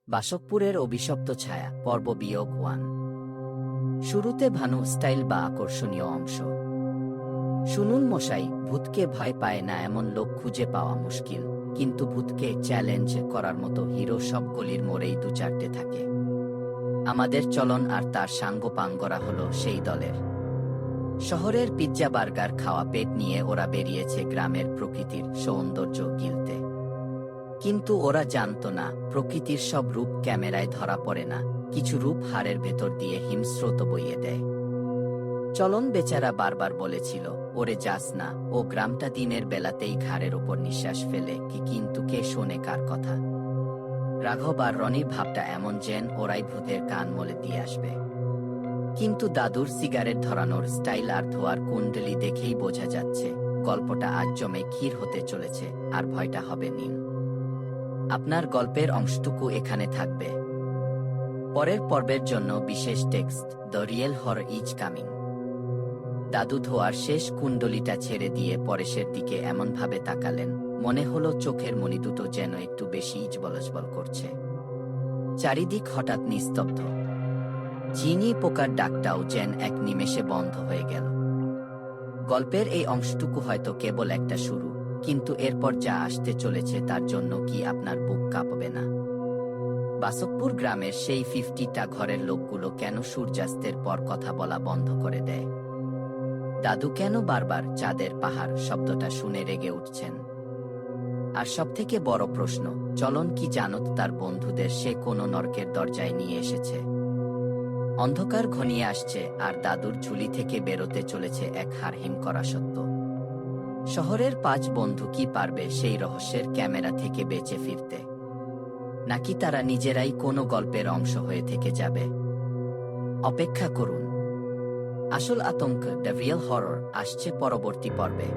বাসকপুরের অভিশপ্ত ছায়া পর্ব বিয়োগ 1। শুরুতে ভানু স্টাইল বা আকর্ষণীয় অংশ। শুনুন মশাই, ভূতকে ভয় পায় না এমন লোক খুঁজে পাওয়া মুশকিল, কিন্তু ভূতকে চ্যালেঞ্জ করার মতো হিরো সব গলির মোড়েই দু চারটে থাকে। আমাদের চলন আর তার সাঙ্গপাঙ্গরা হলো সেই দলের। শহরের পিৎজা বার্গার খাওয়া পেট নিয়ে ওরা বেরিয়েছে গ্রামের প্রকৃতির সৌন্দর্য গিলতে। কিন্তু ওরা জানত না, প্রকৃতির সব রূপ ক্যামেরায় ধরা পড়ে না, কিছু রূপ হাড়ের ভেতর দিয়ে হিমস্রোত বইয়ে দেয়। চলন বেচারা বারবার বলেছিল, ওরে যাস না, ও গ্রামটা দিনের বেলাতেই ঘাড়ের ওপর নিঃশ্বাস ফেলে, কিন্তু কে শোনে কার কথা। রাঘব আর রনির ভাবটা এমন যেন ওরাই ভূতের কান মলে দিয়ে আসবে। কিন্তু দাদুর সিগারেট ধরানোর স্টাইল আর ধোয়ার কুণ্ডলি দেখেই বোঝা যাচ্ছে গল্পটা আজ জমে ক্ষীর হতে চলেছে, আর ভয়টা হবে নীল। আপনার গল্পের অংশটুকু এখানে থাকবে। পরের পর্বের জন্য বিশেষ text, the real horror is coming. দাদু ধোয়ার শেষ কুণ্ডলিটা ছেড়ে দিয়ে পরেশের দিকে এমনভাবে তাকালেন, মনে হলো চোখের মণি দুটো যেন একটু বেশি ইজবলজবল করছে। চারিদিক হঠাৎ নিস্তব্ধ। চিনি পোকার ডাকটাও যেন এক নিমেষে বন্ধ হয়ে গেল। গল্পের এই অংশটুকু হয়তো কেবল একটা শুরু, কিন্তু এরপর যা আসতে চলেছে তার জন্য কি আপনার বুক কাঁপবে না? বাসকপুর গ্রামের সেই 50টা ঘরের লোকগুলো কেন সূর্যাস্তের পর কথা বলা বন্ধ করে দেয়? দাদু কেন বারবার চাঁদের পাহাড় শব্দটা শুনে রেগে উঠছেন? আর সবথেকে বড় প্রশ্ন, চলন কি জানত তার বন্ধুদের সে কোনো নরকের দরজায় নিয়ে এসেছে? অন্ধকার ঘনিয়ে আসছে, আর দাদুর ঝুলি থেকে বেরোতে চলেছে এক হাড়হিম করা সত্য। শহরের 5 বন্ধু কি পারবে সেই রহস্যের ক্যামেরা থেকে বেঁচে ফিরতে? নাকি তারা নিজেরাই কোনো গল্পের অংশ হয়ে থেকে যাবে? অপেক্ষা করুন। আসল আতঙ্ক, দ্য রিয়েল হরর, আসছে পরবর্তী পর্বে।